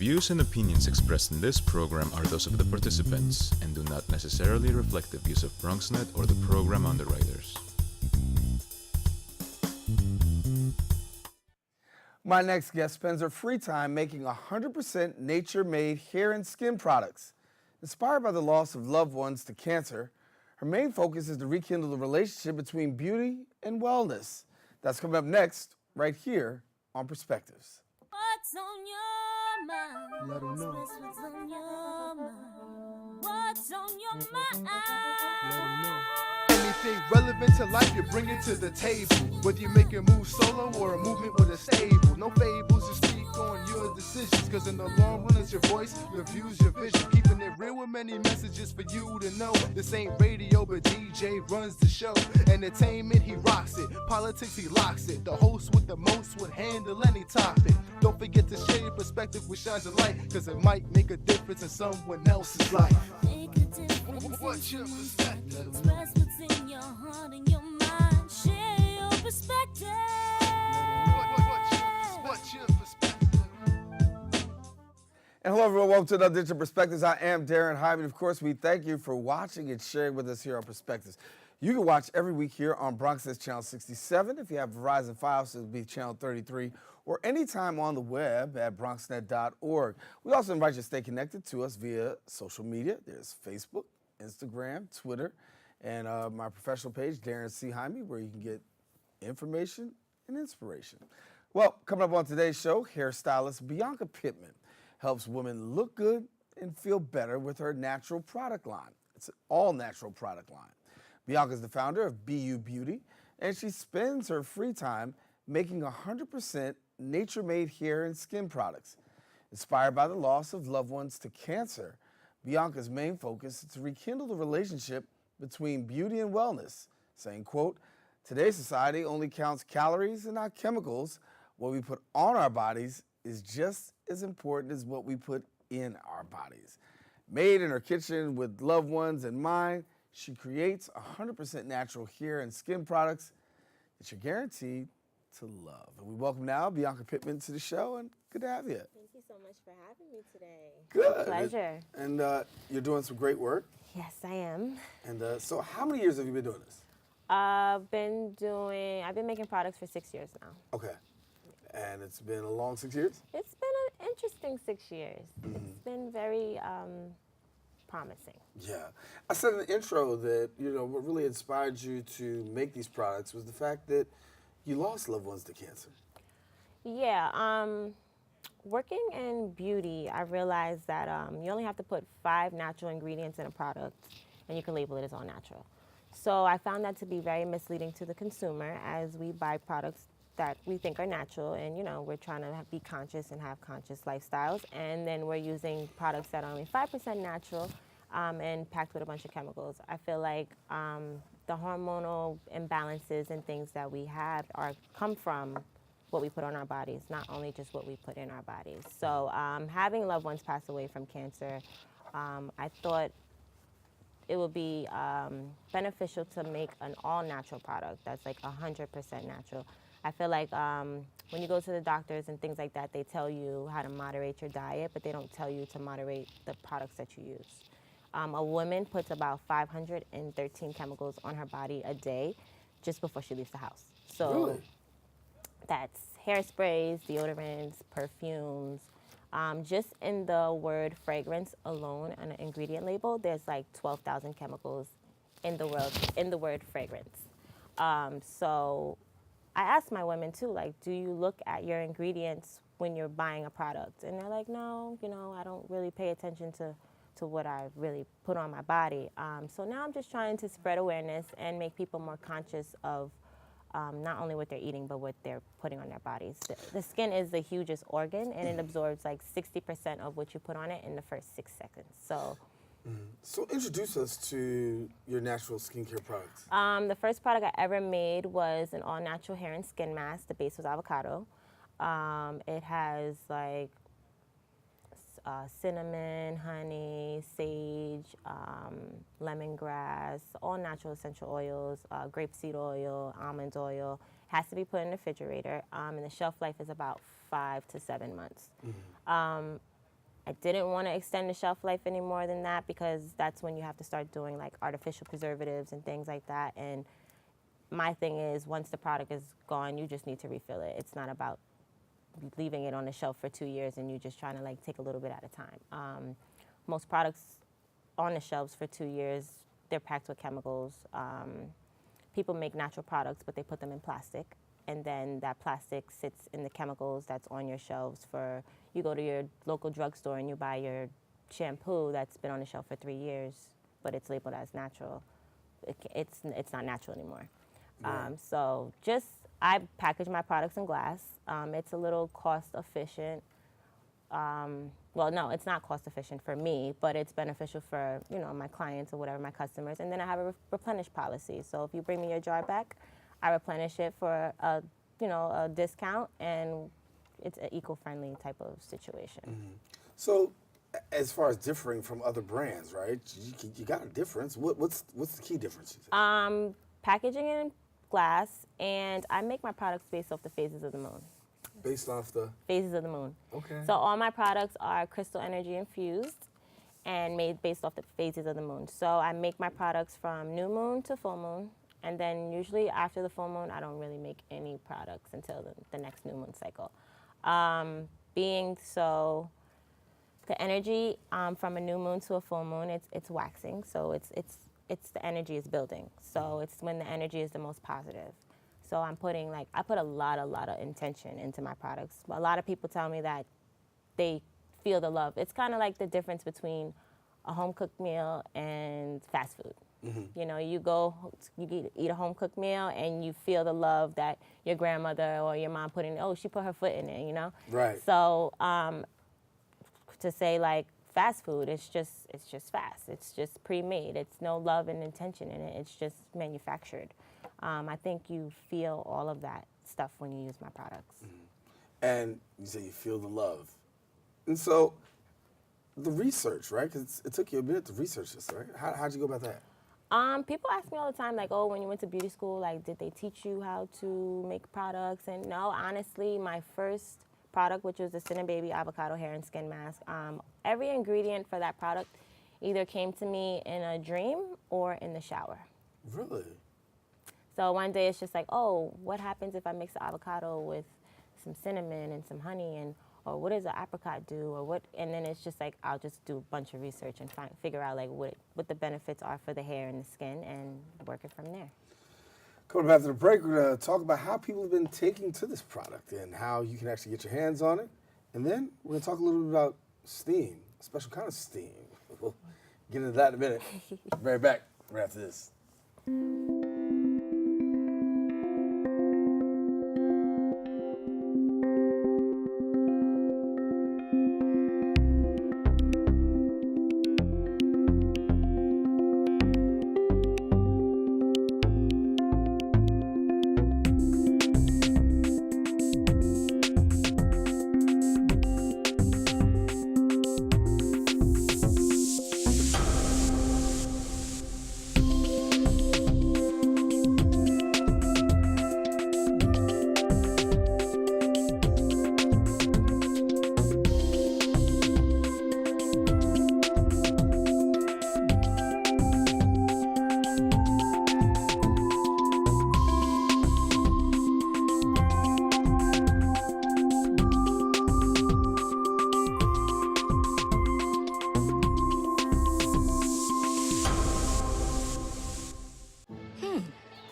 views and opinions expressed in this program are those of the participants and do not necessarily reflect the views of BronxNet or the program underwriters. My next guest spends her free time making 100% nature-made hair and skin products. Inspired by the loss of loved ones to cancer, her main focus is to rekindle the relationship between beauty and wellness. That's coming up next, right here on Perspectives. What's on your mind? Let 'em know. Express what's on your mind. What's on your mind? Let 'em know. Anything relevant to life, you bring it to the table. Whether you make a move solo or a movement with a stable. No fables, you speak on your decisions. Cause in the long run, it's your voice, your views, your vision. Keeping it real with many messages for you to know. This ain't radio, but DJ runs the show. Entertainment, he rocks it. Politics, he locks it. The host with the most would handle any topic. Don't forget to share your perspective with shines of light. Cause it might make a difference in someone else's life. Make a difference. What's your perspective? Express what's in your heart and your mind. Share your perspective. What's your perspective? And hello everyone, welcome to another edition of Perspectives. I am Daren Jaime. Of course, we thank you for watching and sharing with us here on Perspectives. You can watch every week here on BronxNet Channel 67. If you have Verizon Fios, it'll be Channel 33, or anytime on the web at bronxnet.org. We also invite you to stay connected to us via social media. There's Facebook, Instagram, Twitter, and my professional page, Daren C. Jaime, where you can get information and inspiration. Well, coming up on today's show, hairstylist Bianca Pitman helps women look good and feel better with her natural product line. It's an all-natural product line. Bianca is the founder of BU Beauty, and she spends her free time making 100% nature-made hair and skin products. Inspired by the loss of loved ones to cancer, Bianca's main focus is to rekindle the relationship between beauty and wellness, saying, quote, "Today's society only counts calories and not chemicals. What we put on our bodies is just as important as what we put in our bodies." Made in her kitchen with loved ones in mind, she creates 100% natural hair and skin products that you're guaranteed to love. And we welcome now Bianca Pitman to the show, and good to have you. Thank you so much for having me today. Good. Pleasure. And you're doing some great work. Yes, I am. And so how many years have you been doing this? I've been making products for 6 years now. Okay. And it's been a long 6 years? It's been an interesting 6 years. Mm-hmm. It's been very promising. Yeah. I said in the intro that, what really inspired you to make these products was the fact that you lost loved ones to cancer. Yeah. Working in beauty, I realized that you only have to put 5 natural ingredients in a product, and you can label it as all natural. So I found that to be very misleading to the consumer as we buy products that we think are natural, and we're trying to be conscious and have conscious lifestyles, and then we're using products that are only 5% natural and packed with a bunch of chemicals. I feel like the hormonal imbalances and things that we have come from what we put on our bodies, not only just what we put in our bodies. So having loved ones pass away from cancer, I thought it would be beneficial to make an all-natural product that's like 100% natural. I feel like when you go to the doctors and things like that, they tell you how to moderate your diet, but they don't tell you to moderate the products that you use. A woman puts about 513 chemicals on her body a day just before she leaves the house. So Really? that's hairsprays, deodorants, perfumes. Just in the word fragrance alone on an ingredient label, there's like 12,000 chemicals in the word fragrance. So I asked my women too, like, do you look at your ingredients when you're buying a product? And they're like, no, I don't really pay attention to what I really put on my body. So now I'm just trying to spread awareness and make people more conscious of not only what they're eating, but what they're putting on their bodies. The skin is the hugest organ, and it absorbs like 60% of what you put on it in the first 6 seconds. So. So introduce us to your natural skincare products. The first product I ever made was an all-natural hair and skin mask. The base was avocado. It has like cinnamon, honey, sage, lemongrass, all natural essential oils, grapeseed oil, almond oil. It has to be put in the refrigerator, and the shelf life is about 5 to 7 months. I didn't want to extend the shelf life any more than that because that's when you have to start doing like artificial preservatives and things like that. And my thing is, once the product is gone, you just need to refill it. It's not about leaving it on the shelf for 2 years and you just trying to like take a little bit at a time. Most products on the shelves for 2 years, they're packed with chemicals. People make natural products, but they put them in plastic. And then that plastic sits in the chemicals that's on your shelves for, you go to your local drugstore and you buy your shampoo that's been on the shelf for 3 years, but it's labeled as natural. It's not natural anymore. Right. So just, I package my products in glass. It's a little cost efficient. Well, no, it's not cost efficient for me, but it's beneficial for, you know, my clients or whatever, my customers. And then I have a replenish policy. So if you bring me your jar back, I replenish it for a, you know, a discount, and it's an eco-friendly type of situation. So, as far as differing from other brands, right? You got a difference. What's the key difference? You think? Packaging it in glass, and I make my products based off the phases of the moon. Based off the Phases of the moon. Okay. So all my products are crystal energy infused and made based off the phases of the moon. So I make my products from new moon to full moon, and then usually after the full moon, I don't really make any products until the next new moon cycle. Being so, the energy from a new moon to a full moon, it's waxing. So it's the energy is building. So it's when the energy is the most positive. So I'm putting I put a lot of intention into my products. A lot of people tell me that they feel the love. It's kind of like the difference between a home cooked meal and fast food. You know, you eat a home cooked meal and you feel the love that your grandmother or your mom put in. Oh, she put her foot in it, you know. Right. So to say like fast food, it's just fast. It's just pre-made. It's no love and intention in it. It's just manufactured. I think you feel all of that stuff when you use my products. And you say you feel the love. And so, the research, right? Because it took you a minute to research this, right? How'd you go about that? People ask me all the time, like, oh, when you went to beauty school, like, did they teach you how to make products? And no, honestly, my first product, which was the Cinnamon Baby Avocado Hair and Skin Mask, every ingredient for that product either came to me in a dream or in the shower. Really? So one day it's just like, oh, what happens if I mix the avocado with some cinnamon and some honey, or what does the apricot do, or what? And then it's just like I'll just do a bunch of research and figure out like what the benefits are for the hair and the skin, and work it from there. Coming back to the break, we're going to talk about how people have been taking to this product and how you can actually get your hands on it. And then we're going to talk a little bit about steam, a special kind of steam. We'll get into that in a minute. Right back right after this.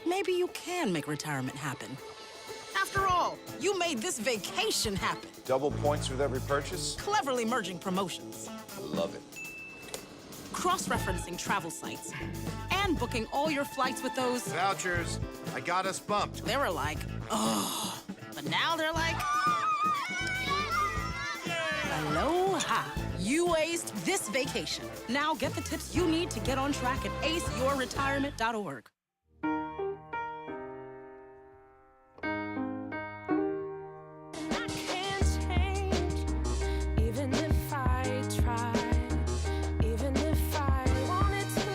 Maybe you can make retirement happen. After all, you made this vacation happen. Double points with every purchase? Cleverly merging promotions. Love it. Cross-referencing travel sites. And booking all your flights with those... Vouchers. I got us bumped. They were like, oh. But now they're like... Aloha. You aced this vacation. Now get the tips you need to get on track at aceyourretirement.org. I can't change, even if I try, even if I wanted to.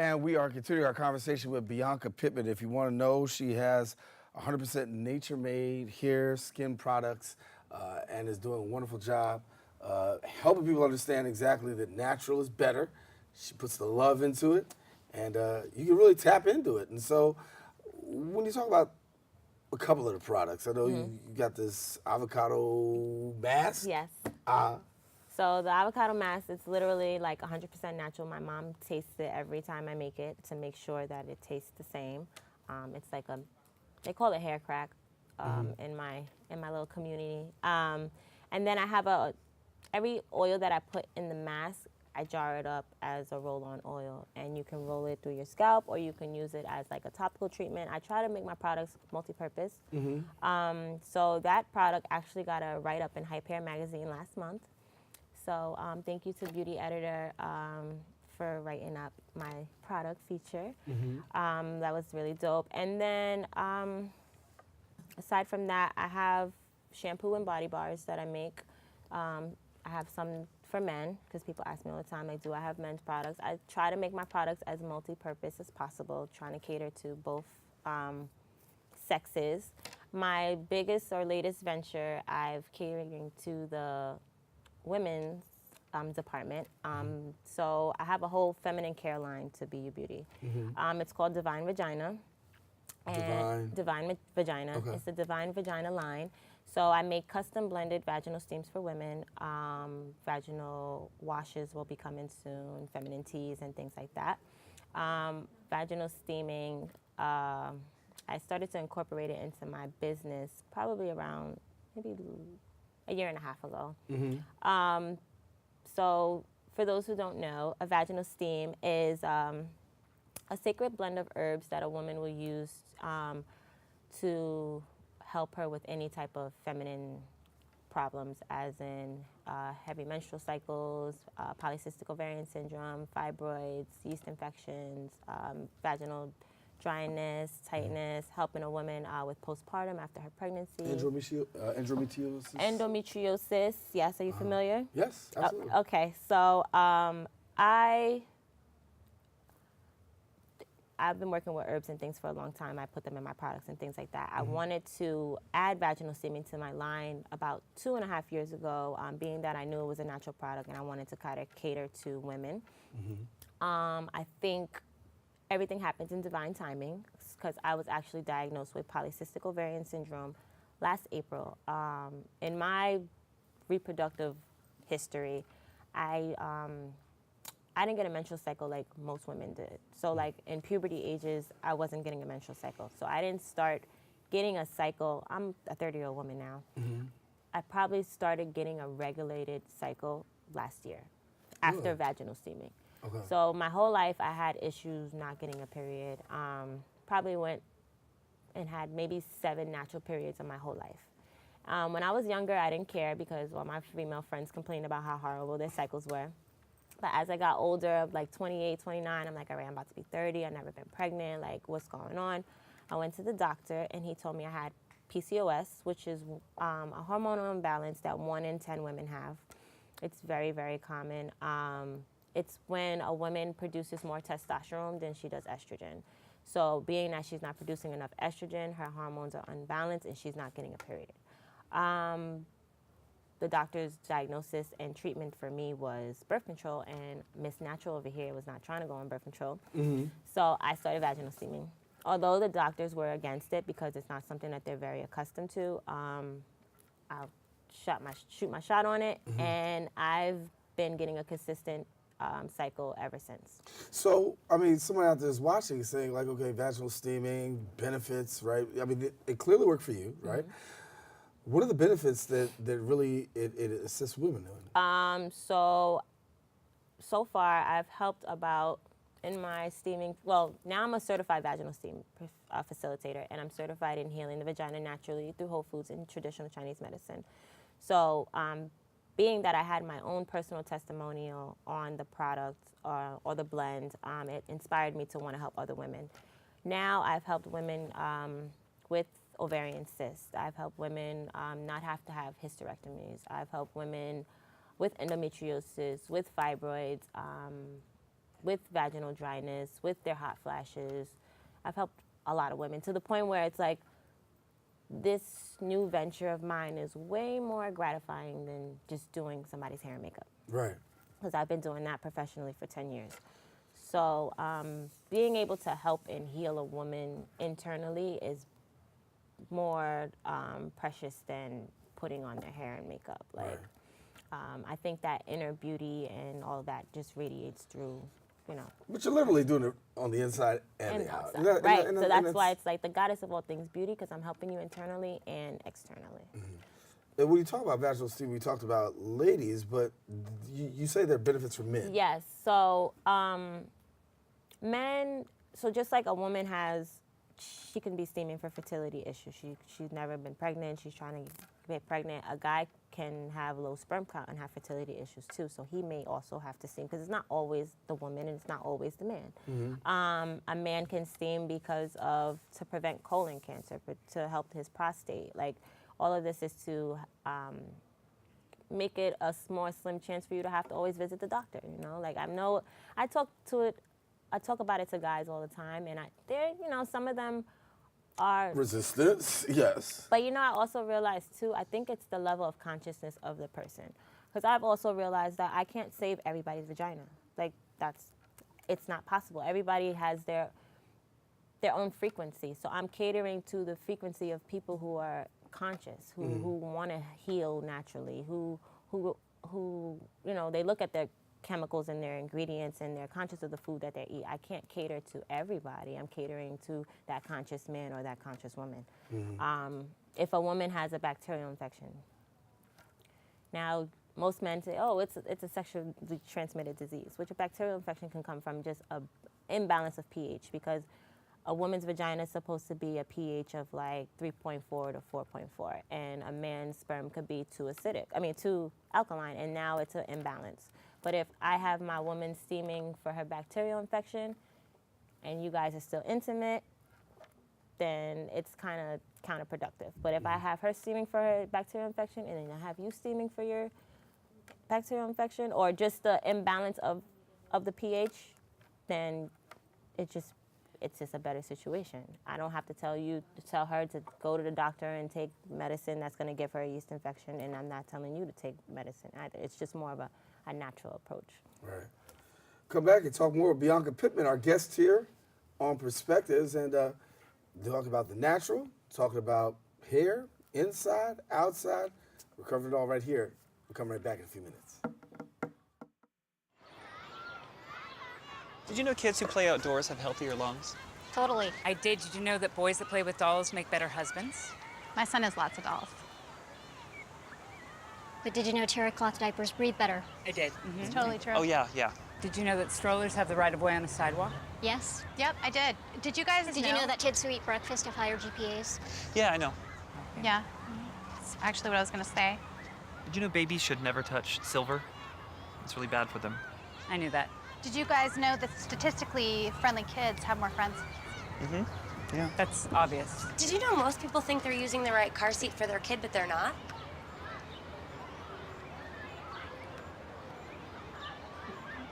And we are continuing our conversation with Bianca Pitman. If you want to know, she has 100% nature-made hair, skin products, and is doing a wonderful job helping people understand exactly that natural is better. She puts the love into it, and you can really tap into it. And so when you talk about a couple of the products, I know you got this avocado mask. Yes. So the avocado mask, it's literally like 100% natural. My mom tastes it every time I make it to make sure that it tastes the same. It's like they call it hair crack in my little community. And then I have every oil that I put in the mask, I jar it up as a roll-on oil, and you can roll it through your scalp, or you can use it as like a topical treatment. I try to make my products multi-purpose. So that product actually got a write-up in Hype Hair magazine last month. So thank you to Beauty Editor for writing up my product feature. That was really dope. And then aside from that, I have shampoo and body bars that I make. I have some for men, because people ask me all the time, like, do I have men's products? I try to make my products as multi-purpose as possible, trying to cater to both sexes. My biggest or latest venture, I've catering to the women's department. So I have a whole feminine care line to BU Beauty. It's called Divine Vagina. Divine Vagina. Okay. It's the Divine Vagina line. So I make custom blended vaginal steams for women. Vaginal washes will be coming soon, feminine teas and things like that. Vaginal steaming, I started to incorporate it into my business probably around maybe a year and a half ago. So for those who don't know, a vaginal steam is a sacred blend of herbs that a woman will use to help her with any type of feminine problems, as in heavy menstrual cycles, polycystic ovarian syndrome, fibroids, yeast infections, vaginal dryness, tightness, helping a woman with postpartum after her pregnancy. Endometriosis? Endometriosis, yes, are you familiar? Yes, absolutely. Okay, so I've been working with herbs and things for a long time. I put them in my products and things like that. I wanted to add vaginal steaming to my line about 2.5 years ago, being that I knew it was a natural product and I wanted to kind of cater to women. I think everything happens in divine timing, because I was actually diagnosed with polycystic ovarian syndrome last April. In my reproductive history, I didn't get a menstrual cycle like most women did. So like in puberty ages, I wasn't getting a menstrual cycle. So I didn't start getting a cycle. I'm a 30-year-old woman now. I probably started getting a regulated cycle last year after vaginal steaming. So my whole life I had issues not getting a period. Probably went and had maybe 7 natural periods in my whole life. When I was younger, I didn't care because my female friends complained about how horrible their cycles were. But as I got older, like 28, 29, I'm like, all right, I'm about to be 30. I've never been pregnant. Like, what's going on? I went to the doctor, and he told me I had PCOS, which is a hormonal imbalance that 1 in 10 women have. It's very, very common. It's when a woman produces more testosterone than she does estrogen. So being that she's not producing enough estrogen, her hormones are unbalanced, and she's not getting a period. The doctor's diagnosis and treatment for me was birth control, and Miss Natural over here was not trying to go on birth control. So I started vaginal steaming. Although the doctors were against it because it's not something that they're very accustomed to, I'll shoot my shot on it, and I've been getting a consistent cycle ever since. So, I mean, someone out there is watching is saying, like, okay, vaginal steaming, benefits, right? I mean, it clearly worked for you, right? What are the benefits that really it assists women in? So far I've helped about, in my steaming, well, now I'm a certified vaginal steam facilitator, and I'm certified in healing the vagina naturally through Whole Foods and traditional Chinese medicine. So being that I had my own personal testimonial on the product or the blend, it inspired me to want to help other women. Now I've helped women with ovarian cysts. I've helped women not have to have hysterectomies. I've helped women with endometriosis, with fibroids, with vaginal dryness, with their hot flashes. I've helped a lot of women to the point where it's like, this new venture of mine is way more gratifying than just doing somebody's hair and makeup. Right. Because I've been doing that professionally for 10 years. So being able to help and heal a woman internally is more precious than putting on their hair and makeup. Like, I think that inner beauty and all that just radiates through, you know. But you're literally doing it on the inside and the out. Right, so that's why it's like the goddess of all things beauty, because I'm helping you internally and externally. And when you talk about vaginal steam, we talked about ladies, but you say there are benefits for men. Yes, so men, so just like a woman she can be steaming for fertility issues. She's never been pregnant, she's trying to get pregnant. A guy can have low sperm count and have fertility issues too, so he may also have to steam, because it's not always the woman and it's not always the man. A man can steam to prevent colon cancer, to help his prostate. Like, all of this is to make it a more slim chance for you to have to always visit the doctor, you know? Like, I talk about it to guys all the time, and some of them are resistance, yes. But I also realized too, I think it's the level of consciousness of the person. Because I've also realized that I can't save everybody's vagina. Like, it's not possible. Everybody has their own frequency. So I'm catering to the frequency of people who are conscious, who want to heal naturally, who they look at their chemicals and their ingredients and they're conscious of the food that they eat. I can't cater to everybody. I'm catering to that conscious man or that conscious woman. If a woman has a bacterial infection, now most men say, oh, it's a sexually transmitted disease, which a bacterial infection can come from just an imbalance of pH, because a woman's vagina is supposed to be a pH of like 3.4 to 4.4, and a man's sperm could be too alkaline, and now it's an imbalance. But if I have my woman steaming for her bacterial infection and you guys are still intimate, then it's kind of counterproductive. But if I have her steaming for her bacterial infection and then I have you steaming for your bacterial infection, or just the imbalance of the pH, then it's just a better situation. I don't have to tell her to go to the doctor and take medicine that's going to give her a yeast infection, and I'm not telling you to take medicine either. It's just more of a natural approach. Right. Come back and talk more with Bianca Pitman, our guest here on Perspectives, and talk about the natural, talking about hair, inside, outside. We're covering it all right here. We'll come right back in a few minutes. Did you know kids who play outdoors have healthier lungs? Totally. I did. Did you know that boys that play with dolls make better husbands? My son has lots of dolls. But did you know terry cloth diapers breathe better? I did. It's totally true. Oh, yeah. Did you know that strollers have the right of way on the sidewalk? Yes. Yep, I did. Did you guys Did you know that kids who eat breakfast have higher GPAs? Yeah, I know. Yeah. That's actually what I was going to say. Did you know babies should never touch silver? It's really bad for them. I knew that. Did you guys know that statistically friendly kids have more friends? Yeah. That's obvious. Did you know most people think they're using the right car seat for their kid, but they're not?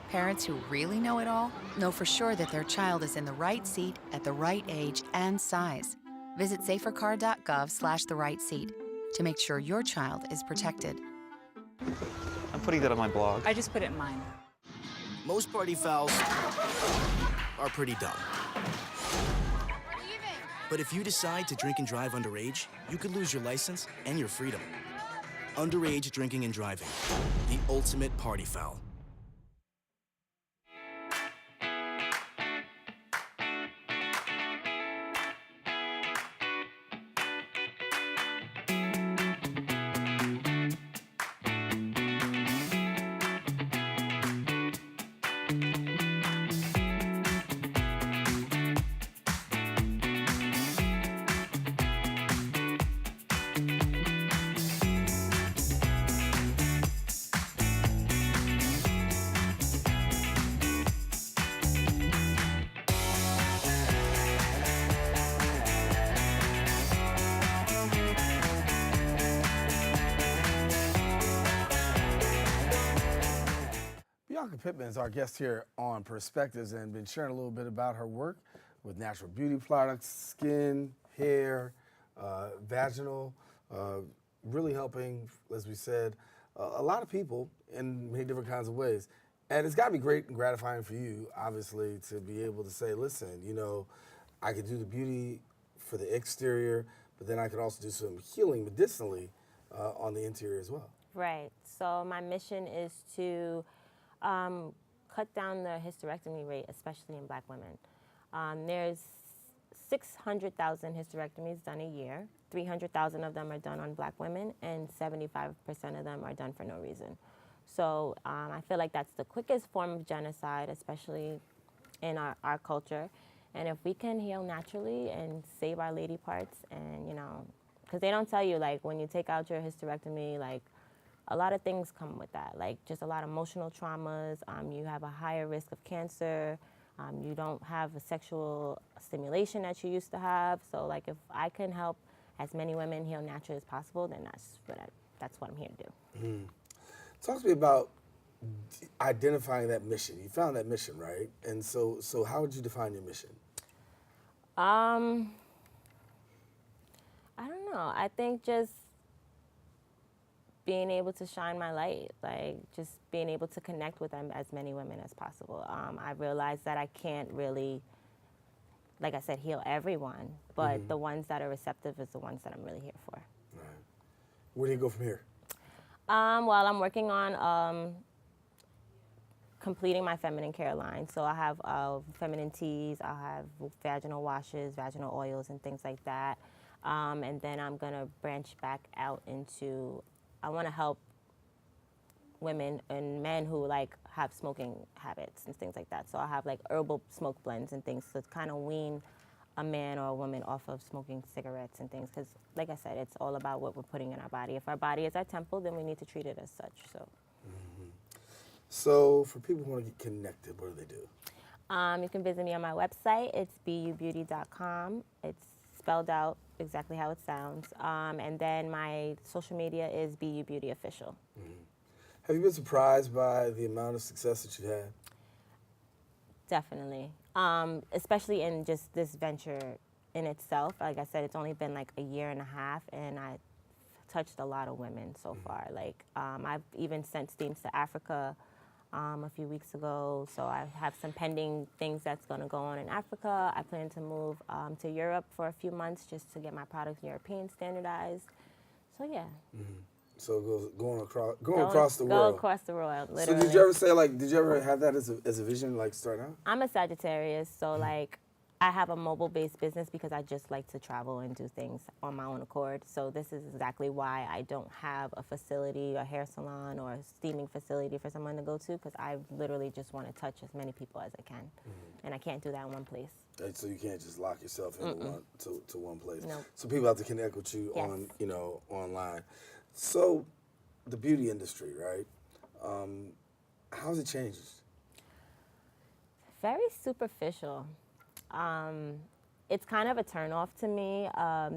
Parents who really know it all know for sure that their child is in the right seat at the right age and size. Visit safercar.gov/the right seat to make sure your child is protected. I'm putting that on my blog. I just put it in mine. Most party fouls are pretty dumb. But if you decide to drink and drive underage, you could lose your license and your freedom. Underage drinking and driving, the ultimate party foul. Bianca Pitman is our guest here on Perspectives and been sharing a little bit about her work with natural beauty products, skin, hair, vaginal, really helping, as we said, a lot of people in many different kinds of ways. And it's got to be great and gratifying for you, obviously, to be able to say, listen, you know, I could do the beauty for the exterior, but then I could also do some healing medicinally on the interior as well. Right. So my mission is to cut down the hysterectomy rate, especially in Black women. There's 600,000 hysterectomies done a year. 300,000 of them are done on Black women, and 75% of them are done for no reason. So I feel like that's the quickest form of genocide, especially in our culture. And if we can heal naturally and save our lady parts, and, you know, because they don't tell you, like, when you take out your hysterectomy, like, a lot of things come with that, like just a lot of emotional traumas. You have a higher risk of cancer. You don't have a sexual stimulation that you used to have. So, like, if I can help as many women heal naturally as possible, then that's what I'm here to do. Talk to me about identifying that mission. You found that mission, right? And so how would you define your mission? I don't know. I think just being able to shine my light, like just being able to connect with them as many women as possible. I realized that I can't really, like I said, heal everyone, but the ones that are receptive is the ones that I'm really here for. Right. Where do you go from here? Well, I'm working on completing my feminine care line. So I have feminine teas, I'll have vaginal washes, vaginal oils, and things like that. And then I'm gonna branch back out into, I wanna help women and men who like have smoking habits and things like that. So I have like herbal smoke blends and things to kind of wean a man or a woman off of smoking cigarettes and things. Because like I said, it's all about what we're putting in our body. If our body is our temple, then we need to treat it as such. So. So for people who want to get connected, what do they do? You can visit me on my website. It's bubeauty.com. It's spelled out exactly how it sounds. And then my social media is BU Beauty Official. Have you been surprised by the amount of success that you had? Definitely. Especially in just this venture in itself. Like I said, it's only been like a year and a half, and I've touched a lot of women so far. Like I've even sent steams to Africa a few weeks ago. So I have some pending things that's going to go on in Africa. I plan to move to Europe for a few months just to get my products European standardized. So yeah. So it goes going across the world. Go across the world, literally. So did you ever say, like, did you ever have that as a vision, like, starting out? I'm a Sagittarius, so like I have a mobile-based business because I just like to travel and do things on my own accord. So this is exactly why I don't have a facility, a hair salon, or a steaming facility for someone to go to, because I literally just want to touch as many people as I can. And I can't do that in one place. And so you can't just lock yourself into one place. Nope. So people have to connect with you on, you know, online. So the beauty industry, right? How's it changed? Very superficial. It's kind of a turnoff to me.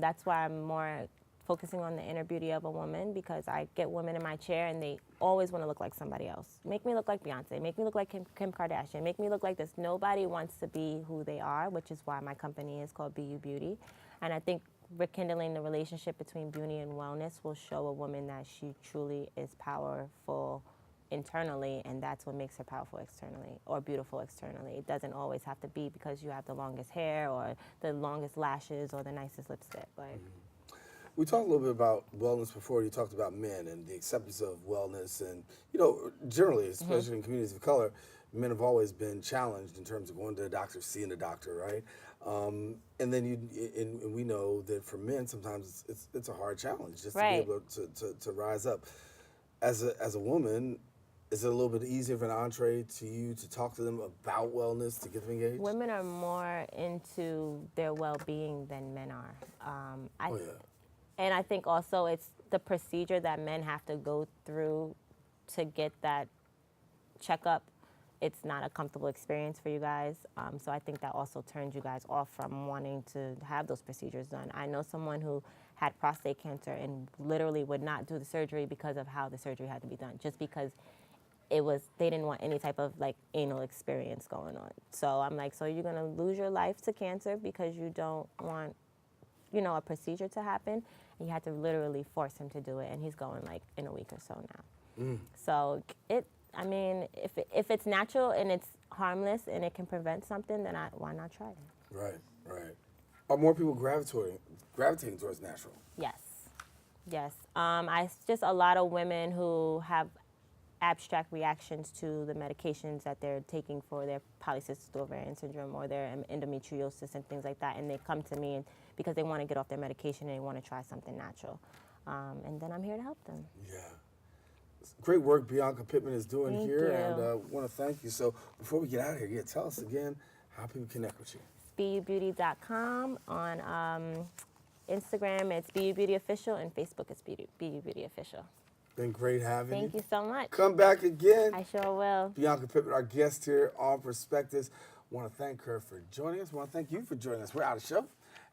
That's why I'm more focusing on the inner beauty of a woman, because I get women in my chair and they always want to look like somebody else. Make me look like Beyonce, make me look like Kim Kardashian, make me look like this. Nobody wants to be who they are, which is why my company is called BU Beauty. And I think rekindling the relationship between beauty and wellness will show a woman that she truly is powerful internally, and that's what makes her powerful externally or beautiful externally. It doesn't always have to be because you have the longest hair or the longest lashes or the nicest lipstick. Like, we talked a little bit about wellness before. You talked about men and the acceptance of wellness, and you know, generally, especially in communities of color, men have always been challenged in terms of going to the doctor, seeing the doctor, right? And then and we know that for men, sometimes it's a hard challenge just to be able to rise up. As a woman, is it a little bit easier of an entree to you to talk to them about wellness, to get them engaged? Women are more into their well-being than men are. And I think also it's the procedure that men have to go through to get that checkup. It's not a comfortable experience for you guys. So I think that also turns you guys off from wanting to have those procedures done. I know someone who had prostate cancer and literally would not do the surgery because of how the surgery had to be done, just because they didn't want any type of like anal experience going on. So I'm like, so you're gonna lose your life to cancer because you don't want, you know, a procedure to happen? And you had to literally force him to do it, and he's going like in a week or so now. So I mean, if it's natural and it's harmless and it can prevent something, then why not try it? Right, right. Are more people gravitating towards natural? Yes, yes. It's just a lot of women who have abstract reactions to the medications that they're taking for their polycystic ovarian syndrome or their endometriosis and things like that, and they come to me because they want to get off their medication and they want to try something natural, and then I'm here to help them. Yeah. Great work Bianca Pitman is doing Thank here, you. and want to thank you. So before we get out of here, tell us again how people connect with you. BUBeauty.com. On Instagram, it's BU Beauty Official, and Facebook, it's BU Beauty Official. Been great having you. Thank you so much. Come back again. I sure will. Bianca Pitman, our guest here on Perspectives. Want to thank her for joining us. Want to thank you for joining us. We're out of show.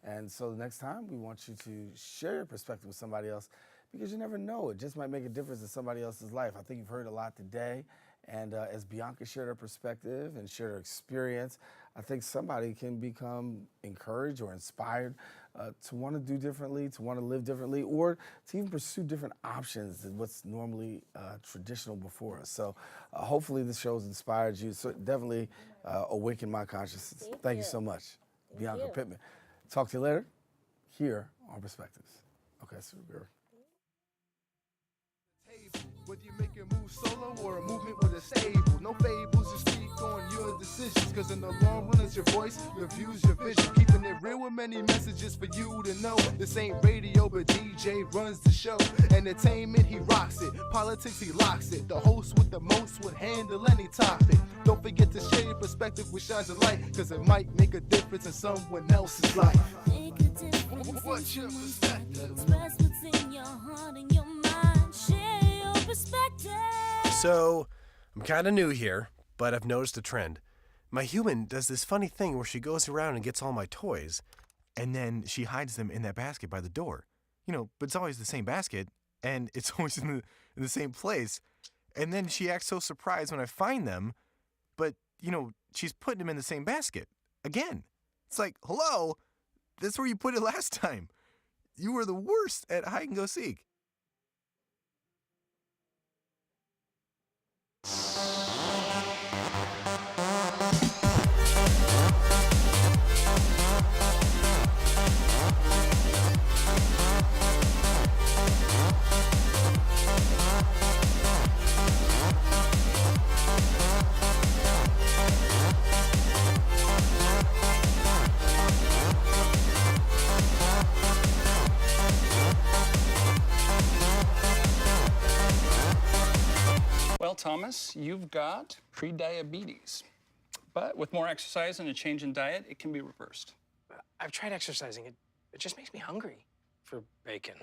And so the next time, we want you to share your perspective with somebody else, because you never know. It just might make a difference in somebody else's life. I think you've heard a lot today. And as Bianca shared her perspective and shared her experience, I think somebody can become encouraged or inspired to want to do differently, to want to live differently, or to even pursue different options than what's normally traditional before us. So hopefully this show has inspired you. So definitely awakened my consciousness. Thank you so much, Bianca Pitman. Talk to you later here on Perspectives. Okay, super. Whether you make a move solo or a movement with a stable, no fables, just speak on your decisions. Cause in the long run, it's your voice, your views, your vision. Keeping it real with many messages for you to know. This ain't radio, but DJ runs the show. Entertainment, he rocks it. Politics, he locks it. The host with the most would handle any topic. Don't forget to share your perspective with shines of light, cause it might make a difference in someone else's life. Make a difference. What's your perspective? Express what's in your heart and your mind. Share your perspective. So, I'm kind of new here, but I've noticed a trend. My human does this funny thing where she goes around and gets all my toys, and then she hides them in that basket by the door. You know, but it's always the same basket, and it's always in the same place. And then she acts so surprised when I find them, but, you know, she's putting them in the same basket. Again. It's like, hello? That's where you put it last time. You were the worst at hide and go seek. Well, Thomas, you've got prediabetes. But with more exercise and a change in diet, it can be reversed. I've tried exercising. It just makes me hungry for bacon.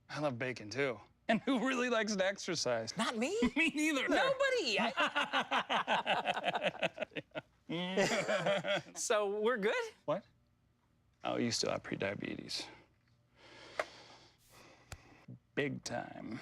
I love bacon, too. And who really likes to exercise? Not me. Me neither. Nobody. So we're good? What? Oh, you still have prediabetes. Big time.